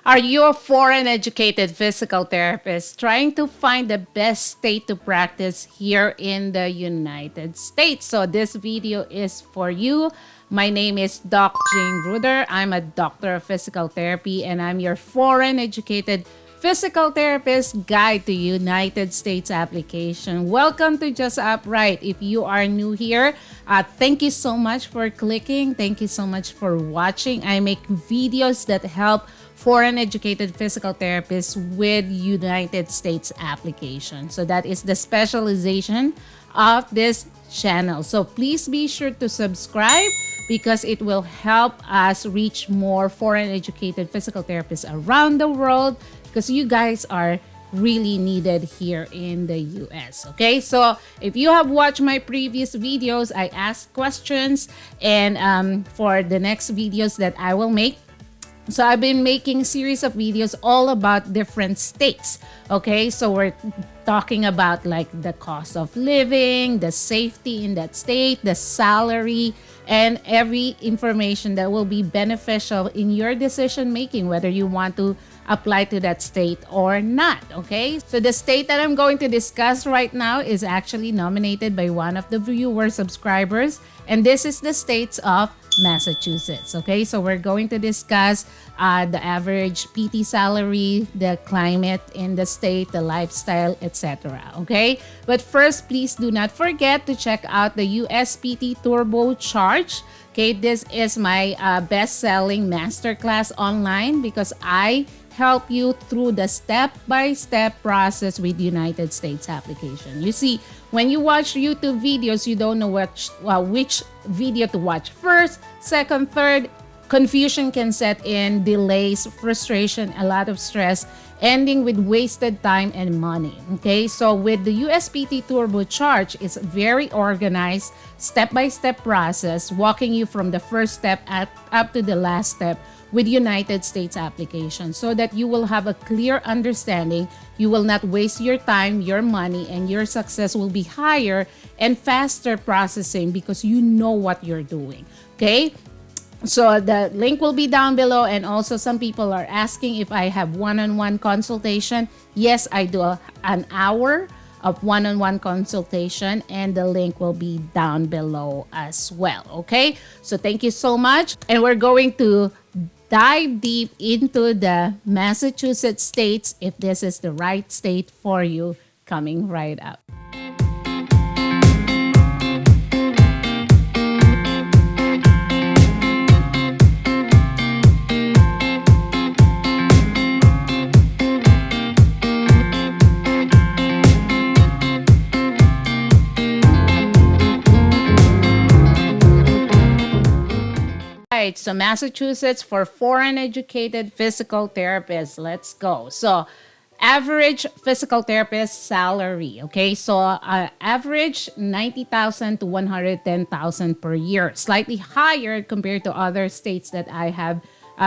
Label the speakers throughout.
Speaker 1: Are you a foreign educated physical therapist trying to find the best state to practice here in the United States? So, this video is for you. My name is Doc Jane Ruder. I'm a doctor of physical therapy and I'm your foreign educated physical therapist guide to United States application. Welcome to Just Upright. If you are new here, thank you so much for clicking. Thank you so much for watching. I make videos that help foreign educated physical therapists with United States application. So that is the specialization of this channel. So please be sure to subscribe because it will help us reach more foreign educated physical therapists around the world because you guys are really needed here in the US. Okay, so if you have watched my previous videos, I asked questions, and for the next videos that I will make, so I've been making series of videos all about different states. Okay, so we're talking about like the cost of living, the safety in that state, the salary, and every information that will be beneficial in your decision making, whether you want to apply to that state or not. Okay, so the state that I'm going to discuss right now is actually nominated by one of the viewer subscribers, and this is the states of Massachusetts. Okay, so we're going to discuss the average PT salary, the climate in the state, the lifestyle, etc. Okay, but first, please do not forget to check out the USPT Turbo Charge. Okay, this is my best-selling masterclass online because I help you through the step-by-step process with United States application. You see, when you watch YouTube videos, you don't know which video to watch first, second, third. Confusion can set in, delays, frustration, a lot of stress, ending with wasted time and money. Okay, so with the USPT Turbo Charge, it's very organized, step-by-step process, walking you from the first step up to the last step with United States application so that you will have a clear understanding. You will not waste your time, your money, and your success will be higher and faster processing because you know what you're doing. Okay, so the link will be down below, and also some people are asking if I have one-on-one consultation. Yes, I do an hour of one-on-one consultation, and the link will be down below as well. Okay, so thank you so much, and we're going to dive deep into the Massachusetts states if this is the right state for you, coming right up. Right, so Massachusetts for foreign educated physical therapists. Let's go. So average physical therapist salary. Okay, so average 90,000 to 110,000 per year, slightly higher compared to other states that I have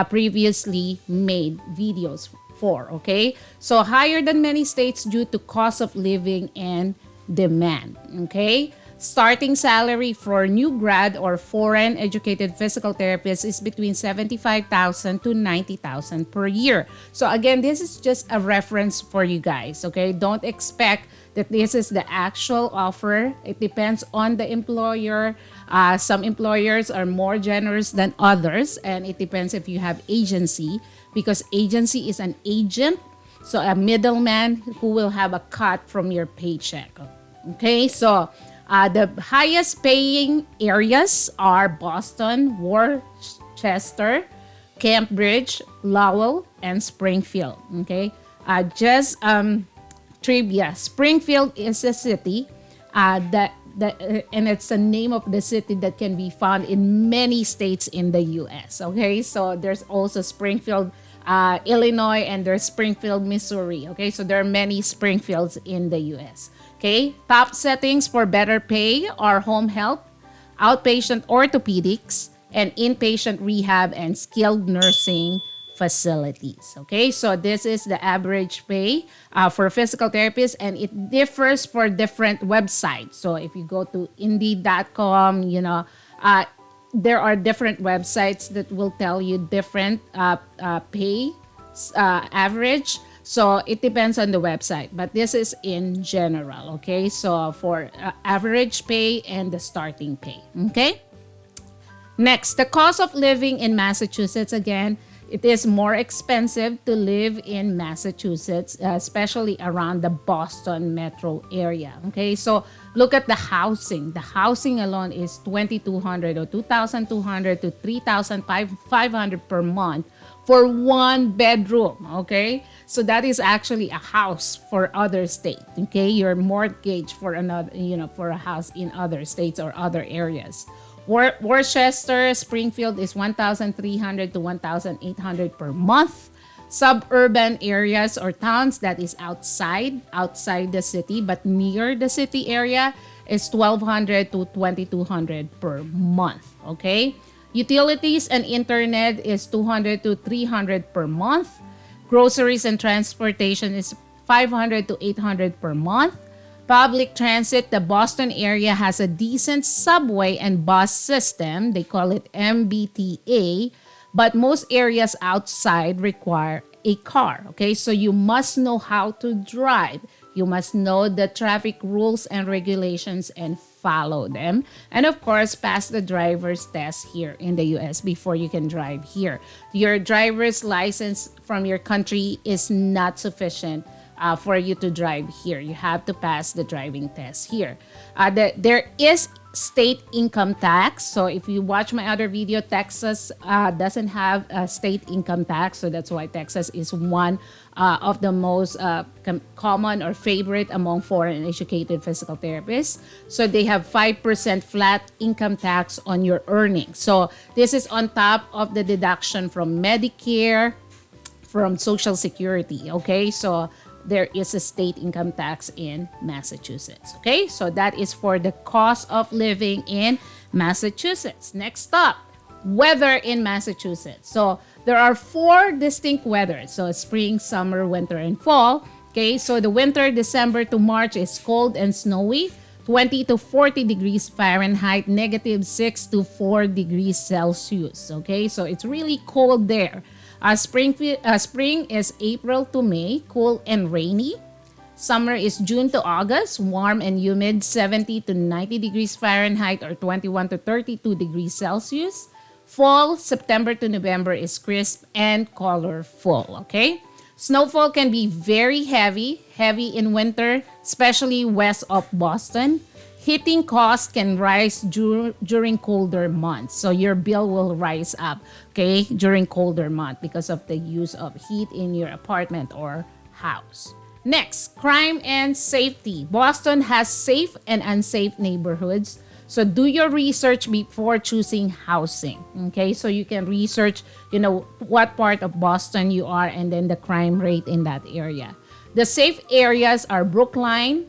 Speaker 1: previously made videos for. Okay, so higher than many states due to cost of living and demand. Okay, starting salary for new grad or foreign educated physical therapists is between 75,000 to 90,000 per year. So again, this is just a reference for you guys, okay? Don't expect that this is the actual offer. It depends on the employer. Some employers are more generous than others, and it depends if you have agency, because agency is an agent, so a middleman who will have a cut from your paycheck. Okay, so the highest paying areas are Boston, Worcester, Cambridge, Lowell, and Springfield. Okay, just trivia: Springfield is a city and it's the name of the city that can be found in many states in the U.S. Okay, so there's also Springfield, Illinois, and there's Springfield, Missouri. Okay, so there are many Springfields in the U.S. Okay, top settings for better pay are home health, outpatient orthopedics, and inpatient rehab and skilled nursing facilities. Okay, so this is the average pay for physical therapists, and it differs for different websites. So if you go to indeed.com, there are different websites that will tell you different pay average. So it depends on the website, but this is in general, okay? So for average pay and the starting pay, okay? Next, the cost of living in Massachusetts. Again, it is more expensive to live in Massachusetts, especially around the Boston metro area. Okay, so look at the housing. The housing alone is 2,200 or 2,200 to 3,500 per month for one bedroom. Okay, so that is actually a house for other state. Okay, your mortgage for another, for a house in other states or other areas. Worcester, Springfield is 1,300 to 1,800 per month. Suburban areas or towns that is outside the city but near the city area is 1,200 to 2,200 per month. Okay. Utilities and internet is 200 to 300 per month. Groceries and transportation is 500 to 800 per month. Public transit, the Boston area has a decent subway and bus system. They call it NPTE, but most areas outside require a car. Okay, so you must know how to drive. You must know the traffic rules and regulations and follow them. And of course, pass the driver's test here in the US before you can drive here. Your driver's license from your country is not sufficient for you to drive here. You have to pass the driving test here. There is state income tax. So if you watch my other video, Texas doesn't have a state income tax. So that's why Texas is one of the most common or favorite among foreign educated physical therapists. So they have 5% flat income tax on your earnings. So this is on top of the deduction from Medicare, from Social Security. Okay, so there is a state income tax in Massachusetts. Okay, so that is for the cost of living in Massachusetts. Next up, weather in Massachusetts. So there are 4 distinct weathers. So spring, summer, winter, and fall. Okay, so the winter, December to March, is cold and snowy, 20 to 40 degrees Fahrenheit, -6 to 4 degrees Celsius. Okay, so it's really cold there. Spring is April to May, cool and rainy. Summer is June to August, warm and humid, 70 to 90 degrees Fahrenheit or 21 to 32 degrees Celsius. Fall, September to November, is crisp and colorful. Okay? Snowfall can be very heavy in winter, especially west of Boston. Heating costs can rise during colder months. So your bill will rise up, okay, during colder month because of the use of heat in your apartment or house. Next, crime and safety. Boston has safe and unsafe neighborhoods. So do your research before choosing housing. Okay, so you can research, what part of Boston you are and then the crime rate in that area. The safe areas are Brookline,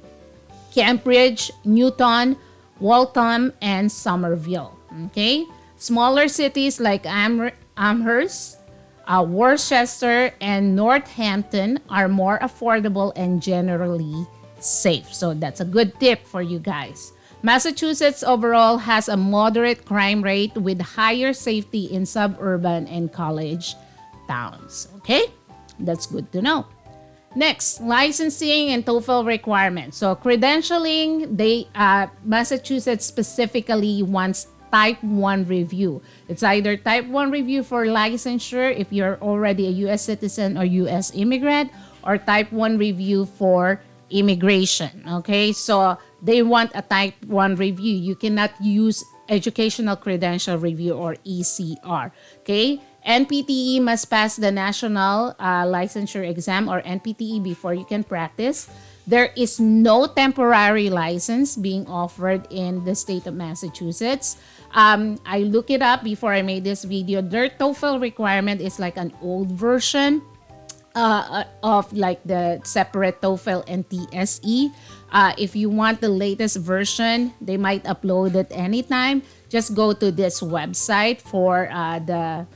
Speaker 1: Cambridge, Newton, Waltham, and Somerville. Okay, smaller cities like Amherst, Worcester, and Northampton are more affordable and generally safe. So that's a good tip for you guys. Massachusetts overall has a moderate crime rate with higher safety in suburban and college towns. Okay, that's good to know. Next, licensing and TOEFL requirements. So credentialing, Massachusetts specifically wants type 1 review. It's either type 1 review for licensure if you're already a U.S. citizen or U.S. immigrant, or type 1 review for immigration. Okay, so they want a type 1 review. You cannot use educational credential review or ECR. Okay, NPTE must pass the National Licensure Exam or NPTE before you can practice. There is no temporary license being offered in the state of Massachusetts. I looked it up before I made this video. Their TOEFL requirement is like an old version of like the separate TOEFL and TSE. If you want the latest version, they might upload it anytime. Just go to this website for the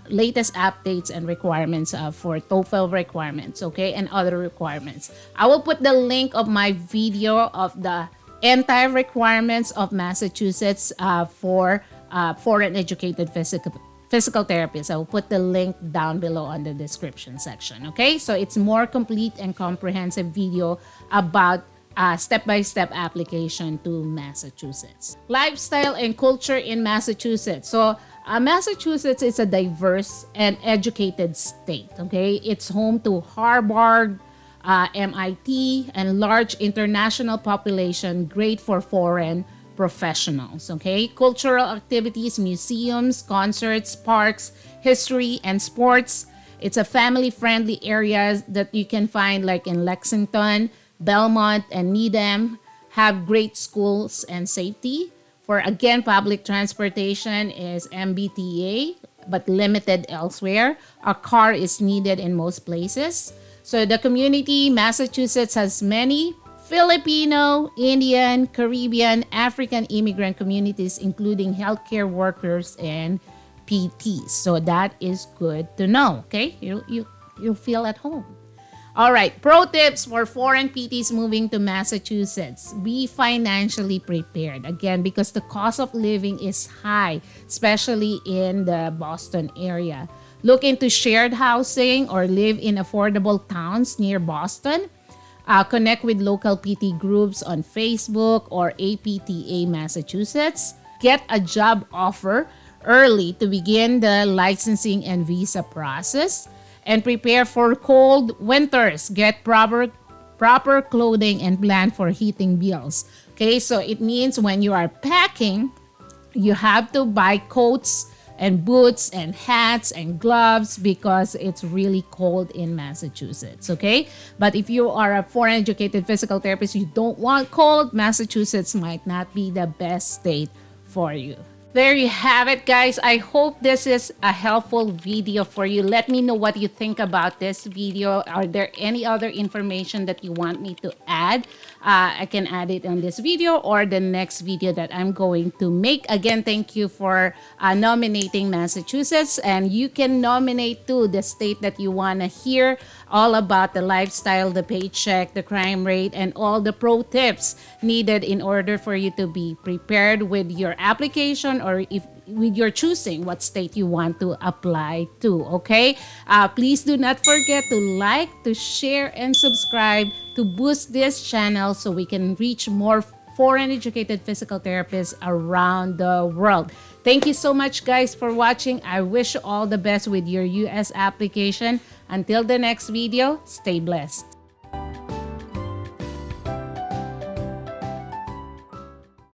Speaker 1: latest updates and requirements for TOEFL requirements, okay, and other requirements. I will put the link of my video of the entire requirements of Massachusetts for foreign educated physical therapist. I will put the link down below on the description section. Okay, so it's more complete and comprehensive video about step-by-step application to Massachusetts. Lifestyle and culture in Massachusetts. So Massachusetts is a diverse and educated state. Okay, it's home to Harvard, MIT, and large international population, great for foreign professionals. Okay, cultural activities, museums, concerts, parks, history, and sports. It's a family-friendly area that you can find like in Lexington, Belmont, and Needham. Have great schools and safety. For again, public transportation is MBTA, but limited elsewhere. A car is needed in most places. So the community, Massachusetts has many Filipino, Indian, Caribbean, African immigrant communities, including healthcare workers and PTs. So that is good to know. Okay, you feel at home. All right, pro tips for foreign PTs moving to Massachusetts. Be financially prepared. Again, because the cost of living is high, especially in the Boston area. Look into shared housing or live in affordable towns near Boston. Connect with local PT groups on Facebook or APTA Massachusetts. Get a job offer early to begin the licensing and visa process. And prepare for cold winters. Get proper clothing and plan for heating bills. Okay, so it means when you are packing, you have to buy coats and boots and hats and gloves because it's really cold in Massachusetts. Okay, but if you are a foreign educated physical therapist, you don't want cold, Massachusetts might not be the best state for you. There you have it, guys. I hope this is a helpful video for you. Let me know what you think about this video. Are there any other information that you want me to add? I can add it on this video or the next video that I'm going to make. Again, thank you for nominating Massachusetts. And you can nominate too the state that you want to hear all about the lifestyle, the paycheck, the crime rate, and all the pro tips needed in order for you to be prepared with your application or if with your choosing what state you want to apply to. Okay, please do not forget to like, to share, and subscribe to boost this channel so we can reach more foreign educated physical therapists around the world. Thank you so much, guys, for watching. I wish you all the best with your US application. Until the next video, stay blessed.